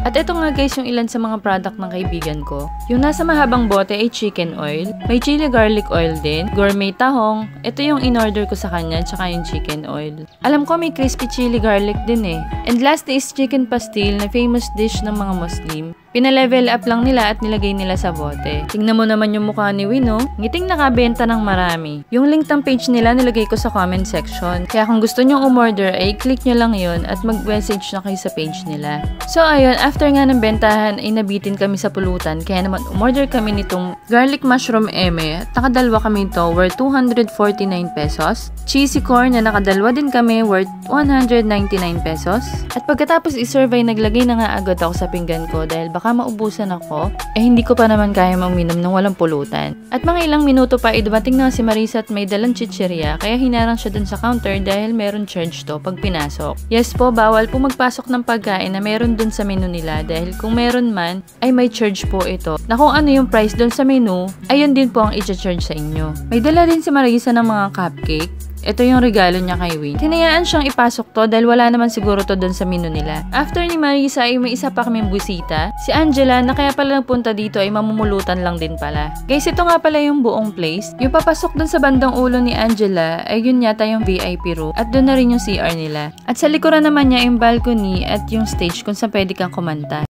At ito nga guys yung ilan sa mga product ng kaibigan ko. Yung nasa mahabang bote ay chicken oil, may chili garlic oil din, gourmet tahong, ito yung in-order ko sa kanya, tsaka yung chicken oil. Alam ko may crispy chili garlic din eh. And last is chicken pastil na famous dish ng mga Muslim. Pinalevel up lang nila at nilagay nila sa bote. Tingnan mo naman yung mukha ni Wino, ngiting nakabenta ng marami. Yung link ng page nila nilagay ko sa comment section. Kaya kung gusto nyong umorder ay click nyo lang yun at mag-message na kayo sa page nila. So ayun, after nga ng bentahan ay nabitin kami sa pulutan kaya naman umorder kami nitong garlic mushroom eme at nakadalwa kami ito worth 249 pesos. Cheesy corn na nakadalwa din kami worth 199 pesos. At pagkatapos iserve ay naglagay na nga agad ako sa pinggan ko dahil baka maubusan ako, hindi ko pa naman kaya uminom ng walang pulutan. At mga ilang minuto pa, dumating na si Marisa at may dalang chichirya, kaya hinarang siya dun sa counter dahil meron charge to pag pinasok. Yes po, bawal po magpasok ng pagkain na meron dun sa menu nila dahil kung meron man, ay may charge po ito. Na kung ano yung price dun sa menu, ayun din po ang i-charge sa inyo. May dala din si Marisa ng mga cupcake. Ito yung regalo niya kay Win. Hinayaan siyang ipasok to dahil wala naman siguro to doon sa menu nila. After ni Marisa ay may isa pa kaming busita. Si Angela na kaya pala nagpunta dito ay mamumulutan lang din pala. Guys, ito nga pala yung buong place. Yung papasok doon sa bandang ulo ni Angela ay yun yata yung VIP room at doon na rin yung CR nila. At sa likuran naman niya yung balcony at yung stage kung saan pwede kang kumanta.